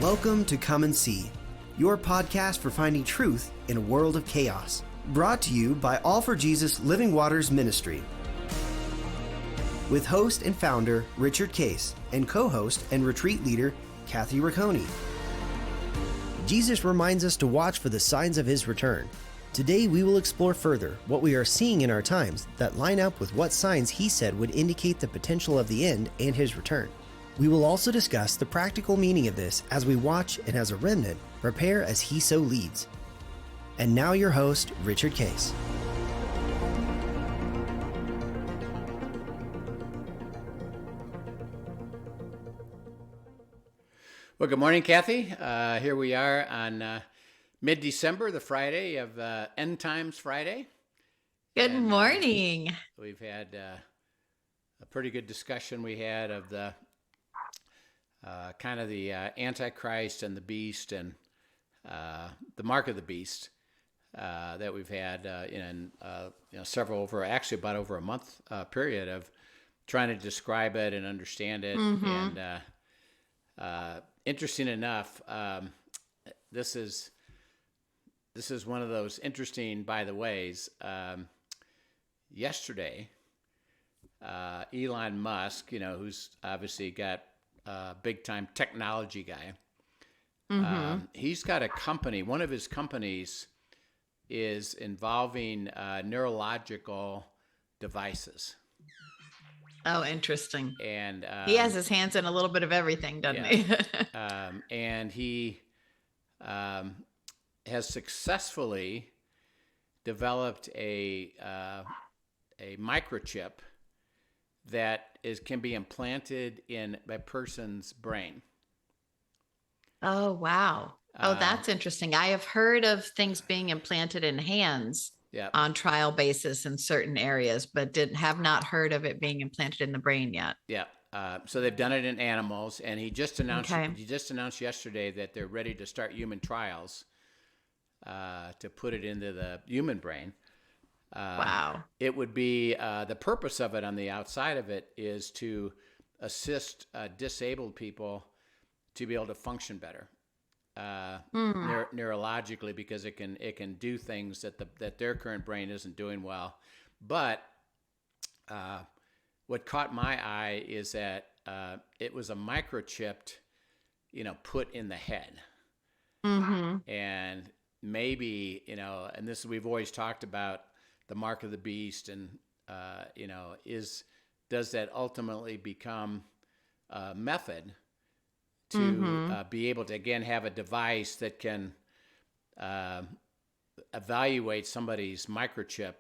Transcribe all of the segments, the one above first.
Welcome to Come and See, your podcast for finding truth in a world of chaos. Brought to you by All for Jesus Living Waters Ministry. With host and founder Richard Case and co-host and retreat leader Kathy Ricconi. Jesus reminds us to watch for the signs of his return. Today we will explore further what we are seeing in our times that line up with what signs he said would indicate the potential of the end and his return. We will also discuss the practical meaning of this as we watch and as a remnant prepare as he so leads. And now your host, Richard Case. Well, good morning, Kathy. Here we are on mid-December, the Friday of End Times Friday. Good morning. We've had a pretty good discussion we had of the kind of the Antichrist and the beast and the mark of the beast that we've had in several about over a month period of trying to describe it and understand it. Mm-hmm. And interesting enough, this is one of those interesting by the ways. Yesterday, Elon Musk, who's obviously got big time technology guy. Mm-hmm. He's got a company. One of his companies is involving neurological devices. Oh, interesting. And he has his hands in a little bit of everything, doesn't he? And he has successfully developed a microchip that can be implanted in a person's brain. Oh, wow. That's interesting. I have heard of things being implanted in hands on trial basis in certain areas, but have not heard of it being implanted in the brain yet. Yeah. So they've done it in animals, and he just announced yesterday that they're ready to start human trials to put it into the human brain. Wow. It would be the purpose of it on the outside of it is to assist disabled people to be able to function better neurologically, because it can do things that their current brain isn't doing well. But what caught my eye is that it was a microchipped, put in the head. Mm-hmm. And maybe, and this we've always talked about the mark of the beast, and does that ultimately become a method to be able to again have a device that can evaluate somebody's microchip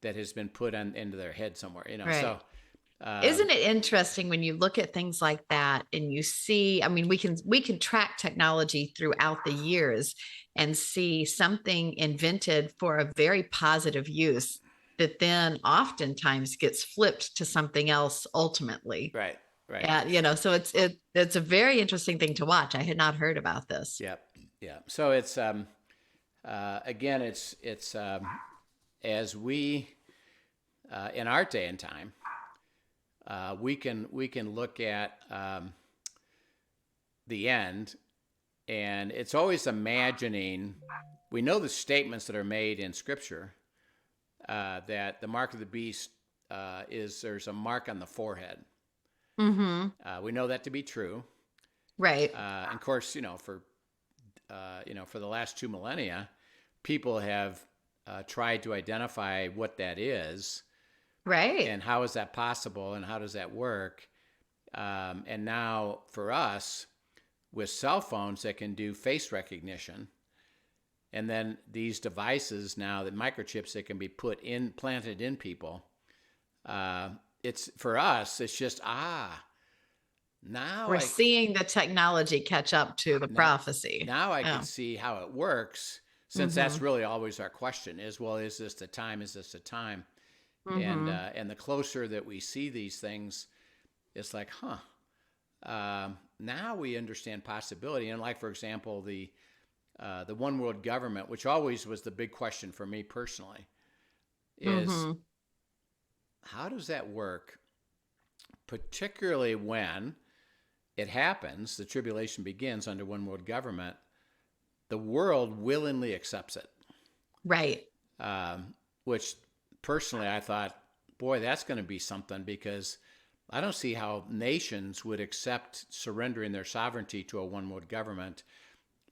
that has been put into their head somewhere, Right. So isn't it interesting when you look at things like that and you see, we can track technology throughout the years and see something invented for a very positive use that then oftentimes gets flipped to something else ultimately. Right. Yeah, so it's a very interesting thing to watch. I had not heard about this. Yeah. So it's again, it's as we in our day and time, we can look at the end, and it's always imagining. We know the statements that are made in Scripture that the mark of the beast there's a mark on the forehead. Mm-hmm. We know that to be true, right? And of course, for the last 2 millennia, people have tried to identify what that is. Right. And how is that possible, and how does that work? And now for us, with cell phones that can do face recognition, and then these devices now, the microchips that can be planted in people, it's for us, it's just, now we're seeing the technology catch up to the prophecy. Now I can see how it works, since that's really always our question is this the time? Is this the time? And the closer that we see these things, it's like, now we understand possibility. And like, for example, the one world government, which always was the big question for me personally, is how does that work, particularly when it happens, the tribulation begins under one world government, the world willingly accepts it. Right. Which personally I thought, boy, that's going to be something, because I don't see how nations would accept surrendering their sovereignty to a one world government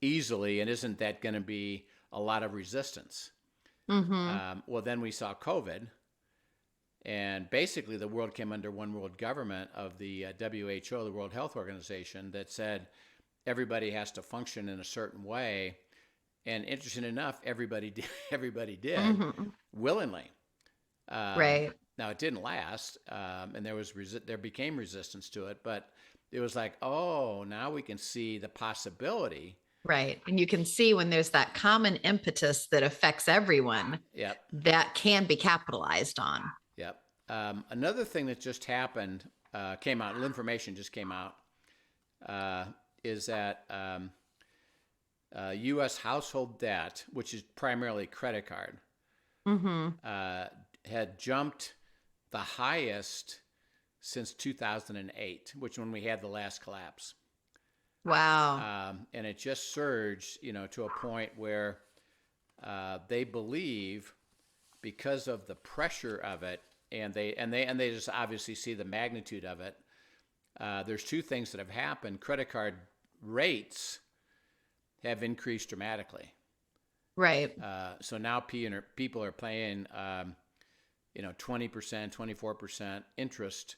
easily. And isn't that going to be a lot of resistance? Well, then we saw COVID, and basically the world came under one world government of the WHO, the World Health Organization, that said everybody has to function in a certain way. And interesting enough, everybody did willingly. Right. Now, it didn't last, and there became resistance to it, but it was like, oh, now we can see the possibility. Right. And you can see when there's that common impetus that affects everyone, Yep. that can be capitalized on. Yep. Another thing that just happened, came out, information just came out, is that U.S. household debt, which is primarily credit card, had jumped the highest since 2008, which when we had the last collapse. Wow. And it just surged, to a point where they believe, because of the pressure of it, and they just obviously see the magnitude of it. There's two things that have happened. Credit card rates have increased dramatically. Right. So now people are paying, 20%, 24% interest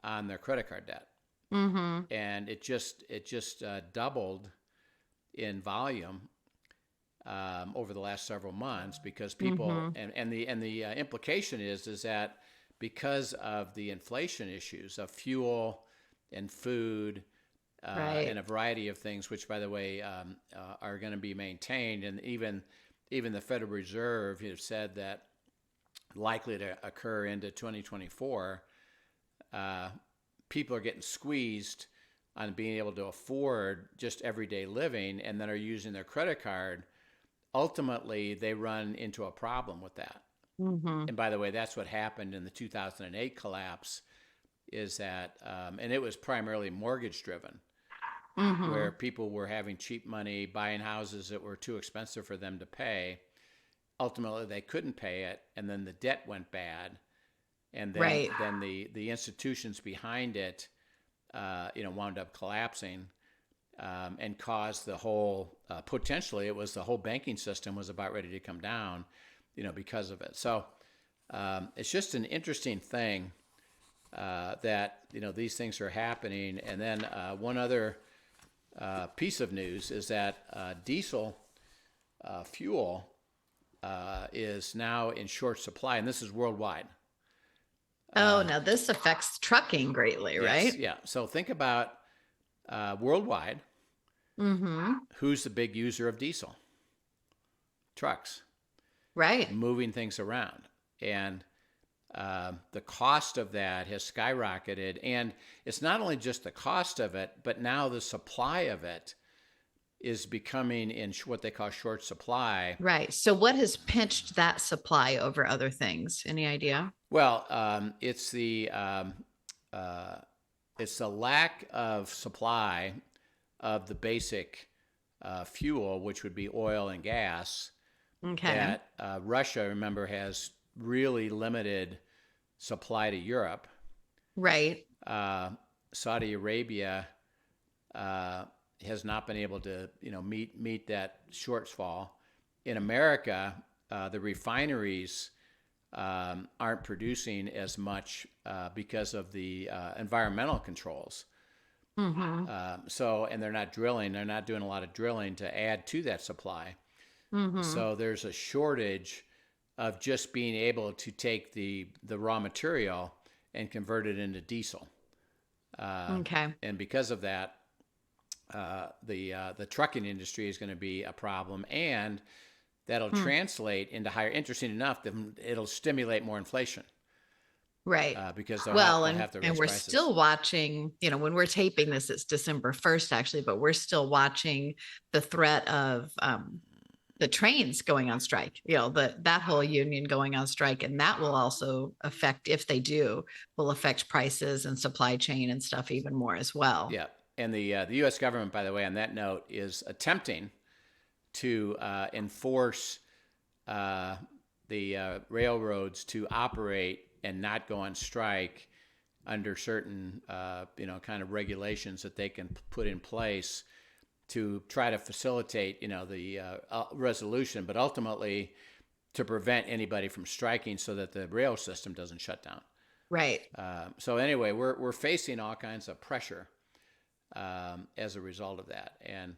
on their credit card debt. And it just doubled in volume over the last several months, because people and the implication is that because of the inflation issues of fuel and food, Right. and a variety of things, which, by the way, are going to be maintained, and even the Federal Reserve has said that likely to occur into 2024. People are getting squeezed on being able to afford just everyday living, and then are using their credit card. Ultimately, they run into a problem with that. And by the way, that's what happened in the 2008 collapse, is that, and it was primarily mortgage driven, where people were having cheap money, buying houses that were too expensive for them to pay. Ultimately, they couldn't pay it, and then the debt went bad. And then, Right. then the institutions behind it, wound up collapsing, and caused the whole, potentially it was the whole banking system was about ready to come down, because of it. So it's just an interesting thing that, these things are happening. And then one other piece of news is that diesel fuel is now in short supply, and this is worldwide. Now this affects trucking greatly, right? Yes, yeah. So think about worldwide. Who's the big user of diesel? Trucks. Right. Moving things around. And the cost of that has skyrocketed. And it's not only just the cost of it, but now the supply of it is becoming in what they call short supply. Right. So what has pinched that supply over other things? Any idea? Well, it's the lack of supply of the basic fuel, which would be oil and gas. Okay. That Russia, remember, has really limited supply to Europe. Right. Saudi Arabia has not been able to, meet that shortfall. In America, the refineries aren't producing as much because of the environmental controls. And they're not drilling. They're not doing a lot of drilling to add to that supply. So there's a shortage of just being able to take the raw material and convert it into diesel. Okay. And because of that, the trucking industry is going to be a problem, and that'll translate into higher. Interesting enough, it'll stimulate more inflation. Right. Because they'll have to raise and we're prices. still watching, when we're taping this, it's December 1st, actually, but we're still watching the threat of the trains going on strike, that whole union going on strike. And that will also affect, if they do, will affect prices and supply chain and stuff even more as well. Yeah. And the U.S. government, by the way, on that note, is attempting to enforce the railroads to operate and not go on strike under certain, kind of regulations that they can put in place to try to facilitate, the resolution, but ultimately to prevent anybody from striking so that the rail system doesn't shut down. Right. So anyway, we're facing all kinds of pressure as a result of that. And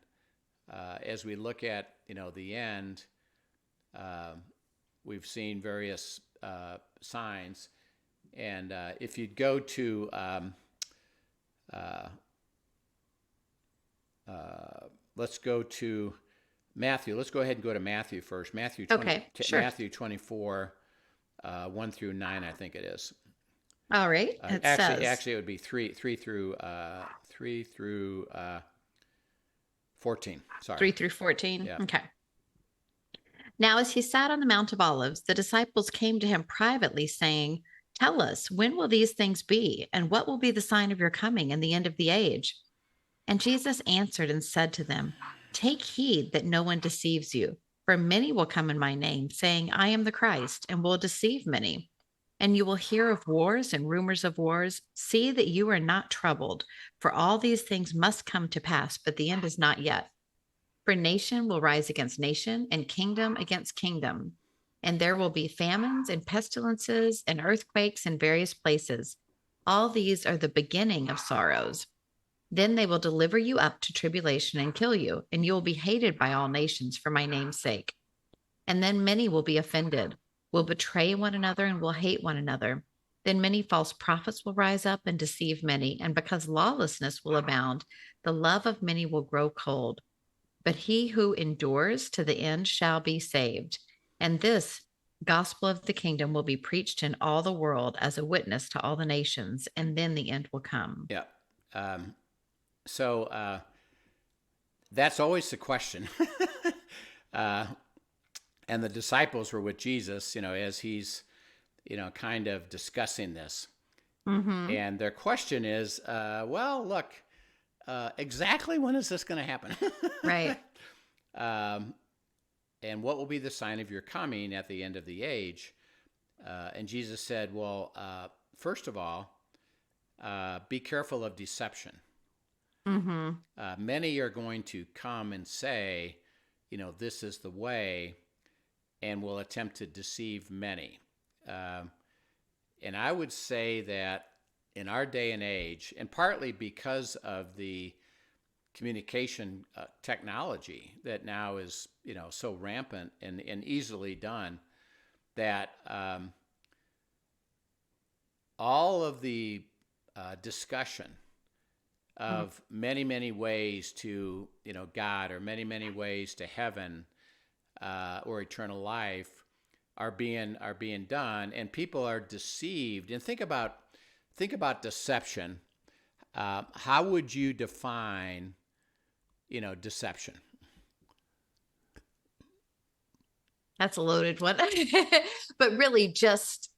as we look at, the end, we've seen various signs. And if you'd go to let's go to Matthew. Let's go ahead and go to Matthew first. Matthew 24, 1 through 9, I think it is. All right. Actually, it would be 3 through 14. Sorry. 3 through 14. Yeah. Okay. Now, as he sat on the Mount of Olives, the disciples came to him privately, saying, "Tell us, when will these things be? And what will be the sign of your coming and the end of the age?" And Jesus answered and said to them, "Take heed that no one deceives you, for many will come in my name, saying, 'I am the Christ,' and will deceive many. And you will hear of wars and rumors of wars. See that you are not troubled, for all these things must come to pass, but the end is not yet. For nation will rise against nation, and kingdom against kingdom. And there will be famines and pestilences and earthquakes in various places. All these are the beginning of sorrows. Then they will deliver you up to tribulation and kill you, and you will be hated by all nations for my name's sake. And then many will be offended, will betray one another, and will hate one another. Then many false prophets will rise up and deceive many, and because lawlessness will abound, the love of many will grow cold. But he who endures to the end shall be saved. And this gospel of the kingdom will be preached in all the world as a witness to all the nations, and then the end will come." Yeah. So that's always the question. And the disciples were with Jesus, as he's, kind of discussing this. Mm-hmm. And their question is, look, exactly when is this going to happen? Right. And what will be the sign of your coming at the end of the age? And Jesus said, first of all, be careful of deception. Mm-hmm. Many are going to come and say, this is the way, and will attempt to deceive many. And I would say that in our day and age, and partly because of the communication technology that now is, so rampant and easily done, that all of the discussion of many, many ways to, God, or many, many ways to heaven or eternal life are being done, and people are deceived. And think about deception. How would you define, deception? That's a loaded one. But really just,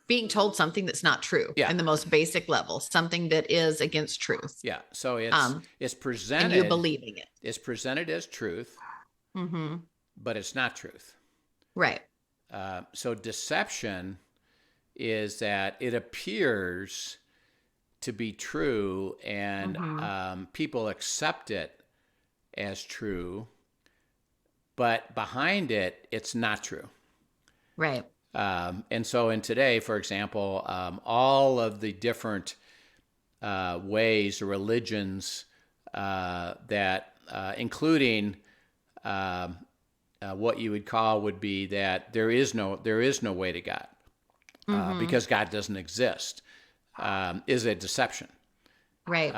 being told something that's not true. Yeah. In the most basic level, something that is against truth. Yeah. So it's presented. And you believing it. It's presented as truth, Mm-hmm. but it's not truth. Right. So deception is that it appears to be true, and people accept it as true, but behind it, it's not true. Right. And so in today, for example, all of the different ways or religions that, including what you would be that there is no way to God because God doesn't exist, is a deception. Right.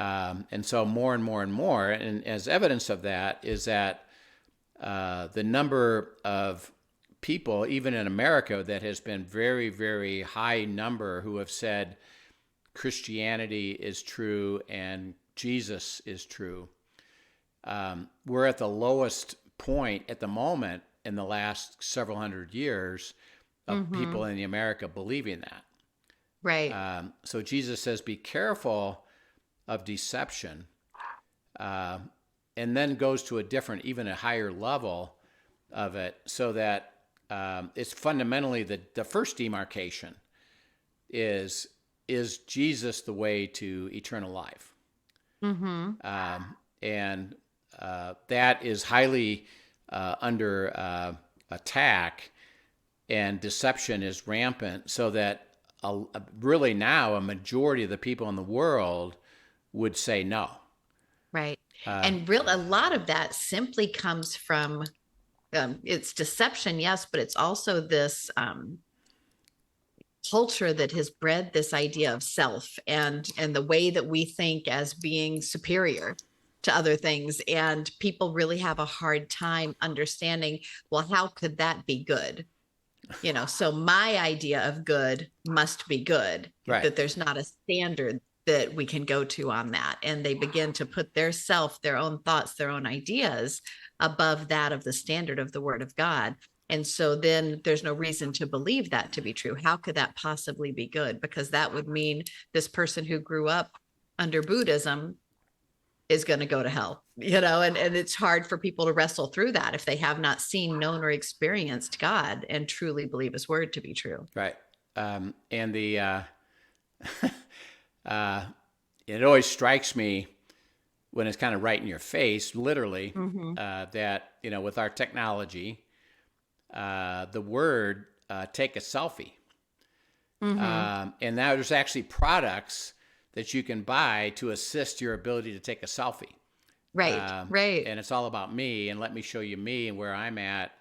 And so more and more and more, and as evidence of that is that the number of people, even in America, that has been very, very high number who have said Christianity is true and Jesus is true. We're at the lowest point at the moment in the last several hundred years of people in America believing that. Right. So Jesus says, be careful of deception, and then goes to a different, even a higher level of it, so that it's fundamentally the first demarcation is Jesus the way to eternal life? Mm-hmm. And that is highly under attack, and deception is rampant, so that really now a majority of the people in the world would say no. Right. And a lot of that simply comes from it's deception, yes, but it's also this culture that has bred this idea of self and the way that we think as being superior to other things. And people really have a hard time understanding, well, how could that be good? So my idea of good must be good, Right. that there's not a standard that we can go to on that. And they begin to put their self, their own thoughts, their own ideas above that of the standard of the Word of God. And so then there's no reason to believe that to be true. How could that possibly be good? Because that would mean this person who grew up under Buddhism is going to go to hell, and it's hard for people to wrestle through that if they have not seen, known, or experienced God and truly believe his word to be true. Right. And the it always strikes me when it's kind of right in your face, literally, that, with our technology, the word take a selfie. And now there's actually products that you can buy to assist your ability to take a selfie. Right, right. And it's all about me, and let me show you me and where I'm at.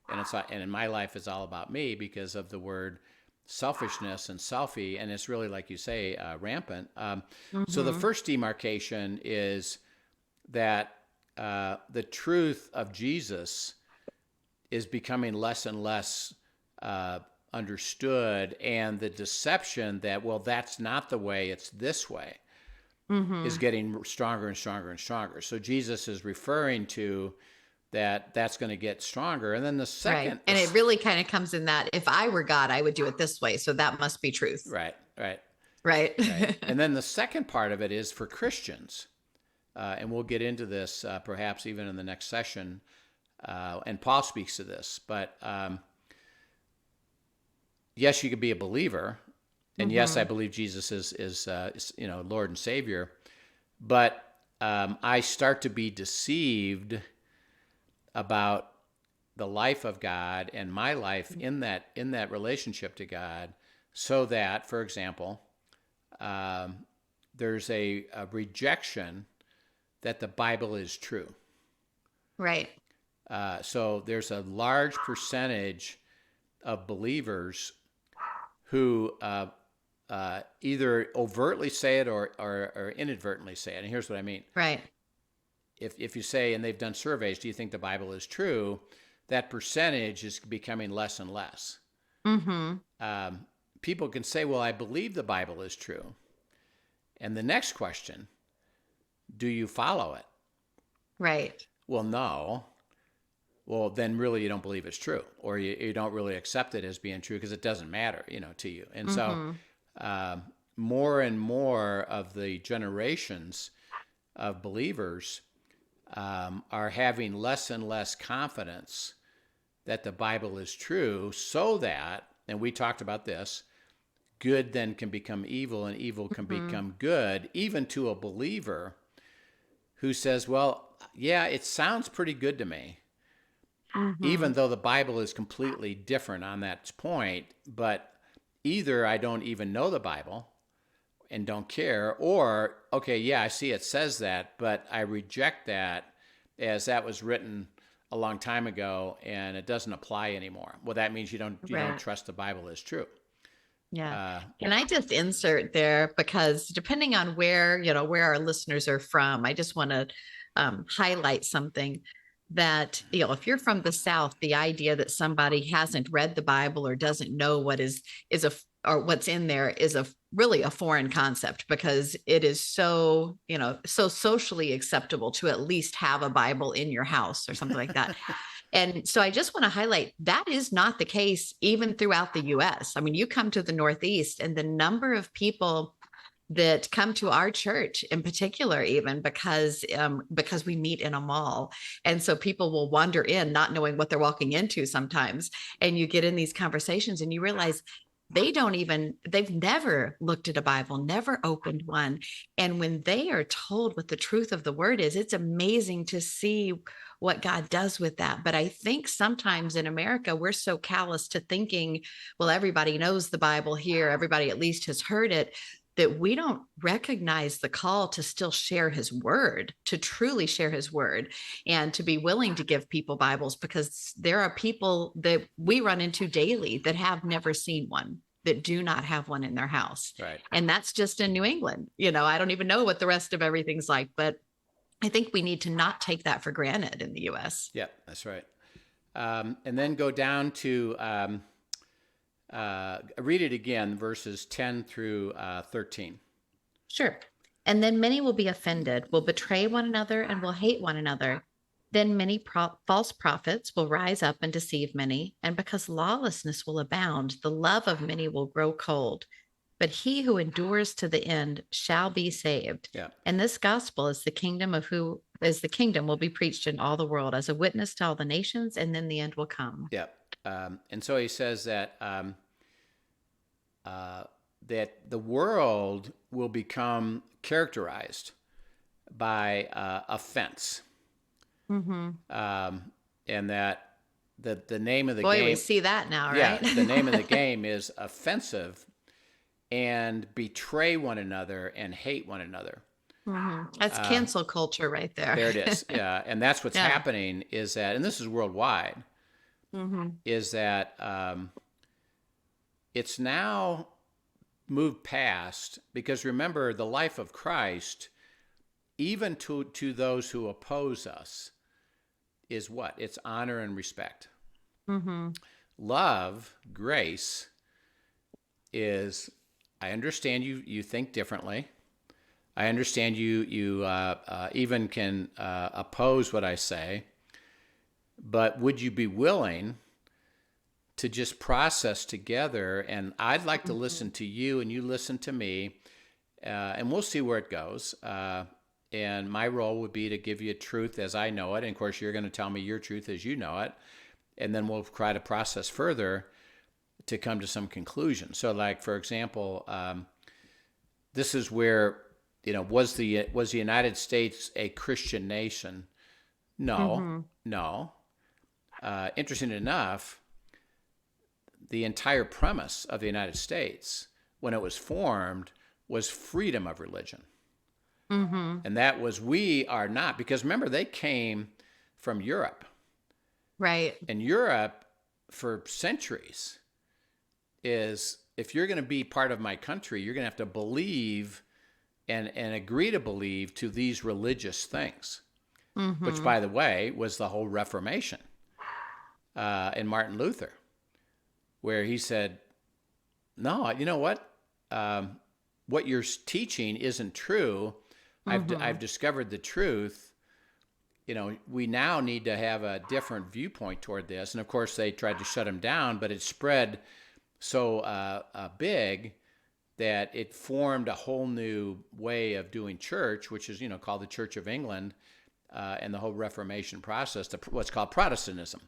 And in my life, it's all about me because of the word selfishness and selfie. And it's really, like you say, rampant. So the first demarcation is that the truth of Jesus is becoming less and less understood, and the deception that, well, that's not the way, it's this way, is getting stronger and stronger and stronger. So Jesus is referring to that's going to get stronger. And then the second, right. And it really kind of comes in that if I were God, I would do it this way. So that must be truth. Right. Right. And then the second part of it is for Christians. And we'll get into this perhaps even in the next session. And Paul speaks to this, but yes, you could be a believer, and yes, I believe Jesus is Lord and Savior, but I start to be deceived about the life of God and my life in that relationship to God, so that, for example, there's a rejection that the Bible is true. Right. So there's a large percentage of believers who either overtly say it or inadvertently say it. And here's what I mean. Right. If you say, and they've done surveys, do you think the Bible is true? That percentage is becoming less and less. People can say, well, I believe the Bible is true. And the next question, do you follow it? Right. Well, no. Well, then really you don't believe it's true, or you don't really accept it as being true because it doesn't matter, to you. And so more and more of the generations of believers are having less and less confidence that the Bible is true, so that, and we talked about this, good then can become evil and evil can become good, even to a believer who says, well, yeah, it sounds pretty good to me. Even though the Bible is completely different on that point, but either I don't even know the Bible and don't care, or, okay, yeah, I see it says that, but I reject that as that was written a long time ago and it doesn't apply anymore. Well, that means you don't trust the Bible as true. Yeah. Can I just insert there, because depending on where our listeners are from, I just want to highlight something that, if you're from the South, the idea that somebody hasn't read the Bible or doesn't know what or what's in there is really a foreign concept, because it is so socially acceptable to at least have a Bible in your house or something like that. And so I just want to highlight that is not the case even throughout the US. I mean, you come to the Northeast and the number of people that come to our church in particular, even because we meet in a mall. And so people will wander in not knowing what they're walking into sometimes. And you get in these conversations and you realize they've never looked at a Bible, never opened one. And when they are told what the truth of the word is, it's amazing to see what God does with that. But I think sometimes in America, we're so callous to thinking, well, everybody knows the Bible here, everybody at least has heard it, that we don't recognize the call to still share his word, to truly share his word, and to be willing to give people Bibles, because there are people that we run into daily that have never seen one, that do not have one in their house. Right. And that's just in New England. I don't even know what the rest of everything's like, but I think we need to not take that for granted in the U.S. Yeah, that's right. And then go down to read it again, verses 10 through 13. Sure. And then many will be offended, will betray one another, and will hate one another. Then many false prophets will rise up and deceive many. And because lawlessness will abound, the love of many will grow cold. But he who endures to the end shall be saved. Yeah. And this gospel is the kingdom will be preached in all the world as a witness to all the nations, and then the end will come. Yeah. And so he says that that the world will become characterized by offense. Mm-hmm. And that the name of the Boy, game... we see that now, right? Yeah, the name of the game is offensive, and betray one another and hate one another. Mm-hmm. That's cancel culture right there. There it is. Yeah, and that's what's happening is that, and this is worldwide, mm-hmm. is that it's now moved past, because remember, the life of Christ, even to those who oppose us, is what? It's honor and respect. Mm-hmm. Love, grace, is, I understand you think differently. I understand you even can oppose what I say, but would you be willing to just process together? And I'd like to listen to you, and you listen to me, and we'll see where it goes. And my role would be to give you truth as I know it. And of course, you're going to tell me your truth as you know it. And then we'll try to process further to come to some conclusion. So, like, for example, this is where, was the United States a Christian nation? No, no. Interesting enough, the entire premise of the United States, when it was formed, was freedom of religion. Mm-hmm. And that was, we are not, because remember, they came from Europe. Right. And Europe, for centuries, is, if you're going to be part of my country, you're going to have to believe and agree to believe to these religious things, which, by the way, was the whole Reformation in Martin Luther, where he said, no, you know what? What you're teaching isn't true. I've discovered the truth. We now need to have a different viewpoint toward this. And of course, they tried to shut him down, but it spread so big that it formed a whole new way of doing church, which is, called the Church of England, and the whole Reformation process, what's called Protestantism.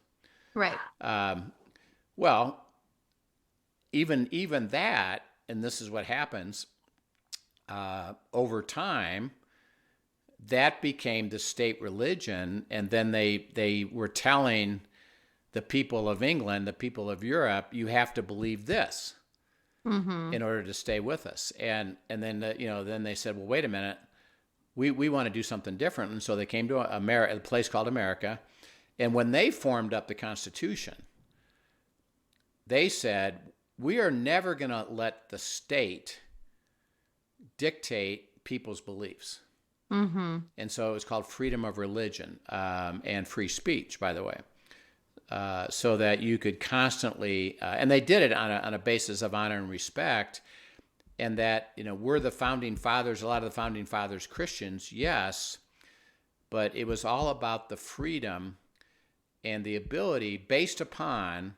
Right. Well, even that, and this is what happens, over time, that became the state religion, and then they were telling the people of England, the people of Europe, you have to believe this in order to stay with us. And then then they said, well, wait a minute, we want to do something different. And so they came to a place called America, and when they formed up the Constitution, they said, we are never going to let the state dictate people's beliefs. And so it was called freedom of religion and free speech, by the way, so that you could constantly, and they did it on a basis of honor and respect, and that, we're the founding fathers, a lot of the founding fathers Christians, yes, but it was all about the freedom and the ability based upon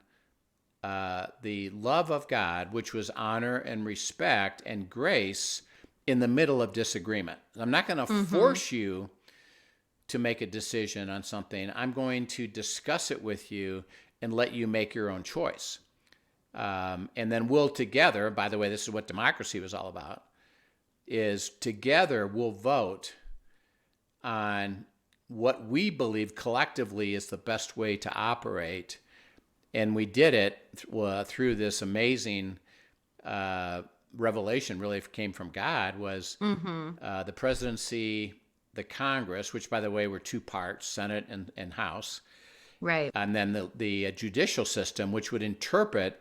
the love of God, which was honor and respect and grace, in the middle of disagreement. I'm not going to force you to make a decision on something. I'm going to discuss it with you and let you make your own choice. And then we'll together, by the way, this is what democracy was all about, is together we'll vote on what we believe collectively is the best way to operate. And we did it through this amazing revelation, really came from God, was the presidency, the Congress, which, by the way, were two parts, Senate and House. Right. And then the judicial system, which would interpret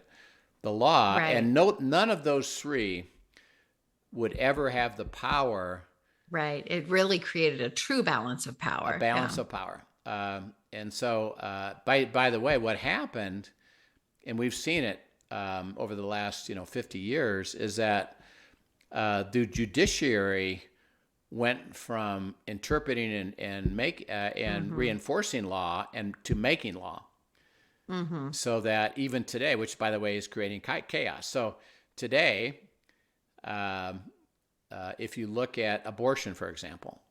the law. Right. And none of those three would ever have the power. Right. It really created a true balance of power. A balance of power. And so, by the way, what happened, and we've seen it over the last 50 years, is that the judiciary went from interpreting and reinforcing law and to making law. So that even today, which by the way is creating chaos. So today, if you look at abortion, for example,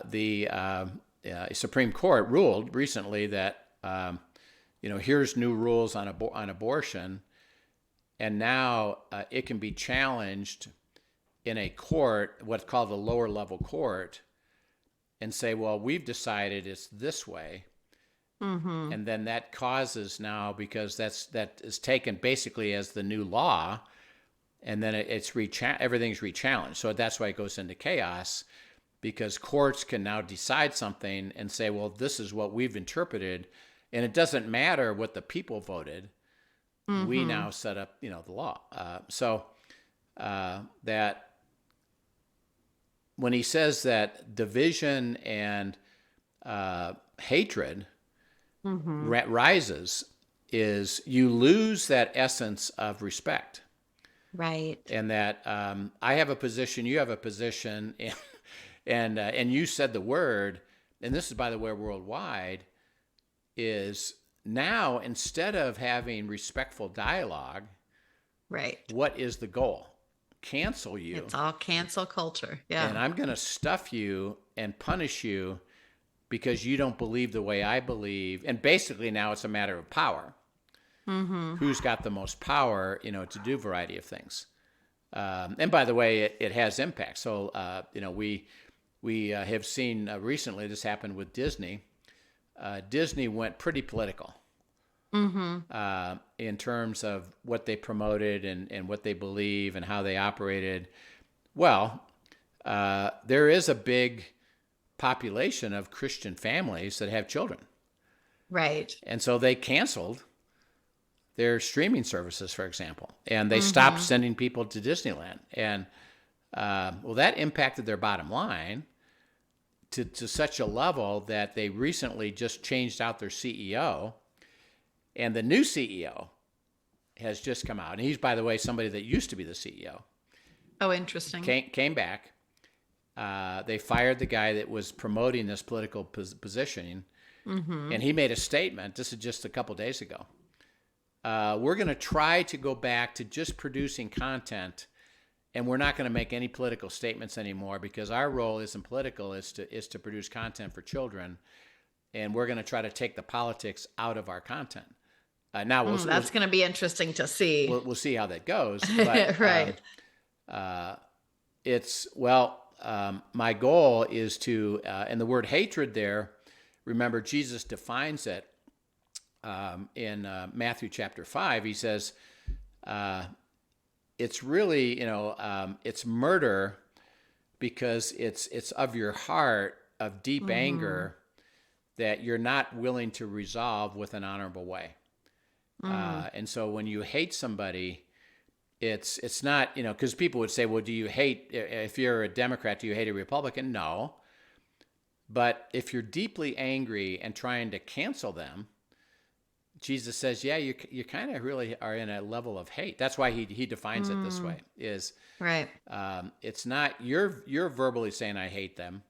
the Supreme Court ruled recently that here's new rules on abortion, and now it can be challenged in a court, what's called the lower level court, and say, well, we've decided it's this way. And then that causes now, because that is taken basically as the new law, and then everything's rechallenged. So that's why it goes into chaos, because courts can now decide something and say, well, this is what we've interpreted, and it doesn't matter what the people voted. We now set up, the law. So that when he says that division and hatred rises, is you lose that essence of respect. Right. And that I have a position, you have a position, and you said the word, and this is, by the way, worldwide, is now instead of having respectful dialogue, right, what is the goal? Cancel you. It's all cancel culture. Yeah. And I'm going to stuff you and punish you because you don't believe the way I believe. And basically now it's a matter of power. Who's got the most power, to do a variety of things. And by the way, it has impact. So, we have seen recently, this happened with Disney. Disney went pretty political in terms of what they promoted and what they believe and how they operated. Well, there is a big population of Christian families that have children. Right. And so they canceled their streaming services, for example, and they stopped sending people to Disneyland. And that impacted their bottom line to such a level that they recently just changed out their CEO, and the new CEO has just come out. And he's, by the way, somebody that used to be the CEO. Oh, interesting. Came back. They fired the guy that was promoting this political positioning, and he made a statement. This is just a couple days ago. We're going to try to go back to just producing content, and we're not going to make any political statements anymore, because our role isn't political, is to produce content for children, and we're going to try to take the politics out of our content. Now that's going to be interesting to see. We'll see how that goes. But, right. My goal is to, and the word hatred there, remember Jesus defines it in Matthew chapter 5. He says, it's really, it's murder because it's of your heart of deep anger that you're not willing to resolve with an honorable way. And so when you hate somebody, it's not, because people would say, well, do you hate, if you're a Democrat, do you hate a Republican? No. But if you're deeply angry and trying to cancel them, Jesus says, yeah, you kind of really are in a level of hate. That's why he defines it this way, is right. It's not, you're verbally saying I hate them.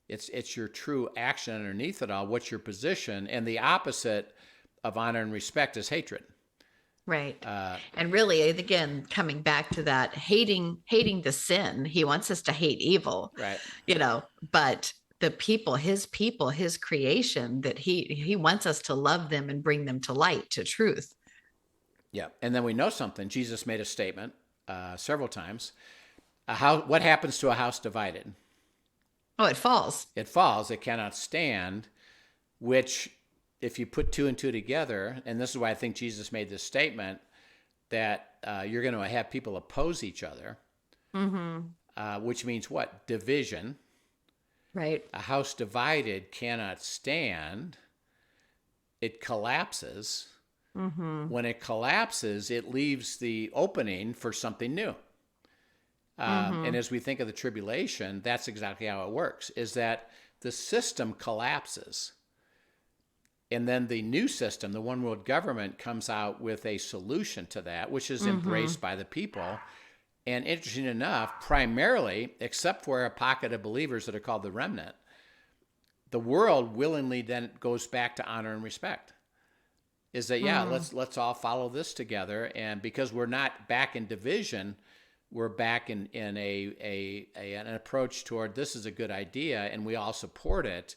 It's your true action underneath it all. What's your position? And the opposite of honor and respect is hatred. Right. And really, again, coming back to that, hating the sin, he wants us to hate evil, Right. But the people, his creation, that he wants us to love them and bring them to light, to truth. Yeah. And then we know something. Jesus made a statement several times. What happens to a house divided? Oh, it falls. It falls. It cannot stand, which, if you put two and two together, and this is why I think Jesus made this statement, that you're going to have people oppose each other, which means what? Division. Right. A house divided cannot stand. It collapses. When it collapses, it leaves the opening for something new. And as we think of the tribulation, that's exactly how it works, is that the system collapses. And then the new system, the one world government, comes out with a solution to that, which is embraced by the people. And interesting enough, primarily, except for a pocket of believers that are called the remnant, the world willingly then goes back to honor and respect. Is that, let's all follow this together. And because we're not back in division, we're back in an approach toward this is a good idea, and we all support it.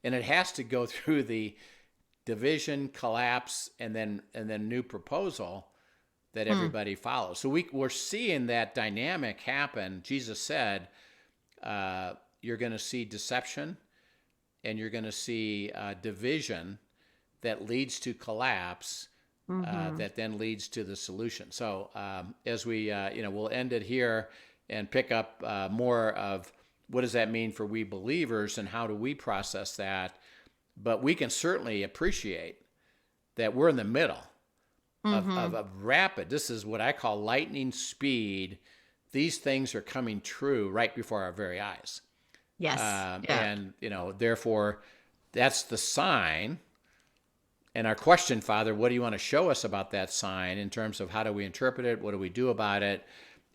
And it has to go through the division, collapse, and then new proposal that everybody follows. So we're seeing that dynamic happen. Jesus said, you're going to see deception, and you're going to see division that leads to collapse, that then leads to the solution. So as we, we'll end it here and pick up more of what does that mean for we believers and how do we process that. But we can certainly appreciate that we're in the middle of a rapid, this is what I call lightning speed. These things are coming true right before our very eyes. Yes. And, therefore, that's the sign. And our question, Father, what do you want to show us about that sign in terms of how do we interpret it? What do we do about it?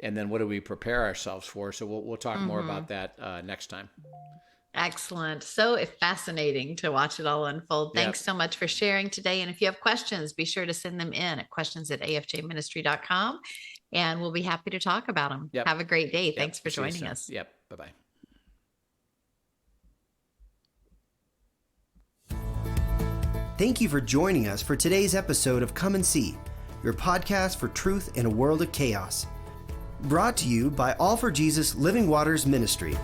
And then what do we prepare ourselves for? So we'll talk more about that next time. Excellent. So fascinating to watch it all unfold. Thanks so much for sharing today. And if you have questions, be sure to send them in at questions@afjministry.com, and we'll be happy to talk about them. Yep. Have a great day. Yep. Thanks for joining us. Yep. Bye-bye. Thank you for joining us for today's episode of Come and See, your podcast for truth in a world of chaos. Brought to you by All for Jesus Living Waters Ministry.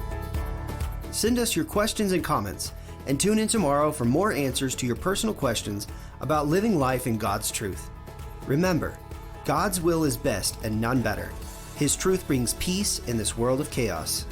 Send us your questions and comments, and tune in tomorrow for more answers to your personal questions about living life in God's truth. Remember, God's will is best and none better. His truth brings peace in this world of chaos.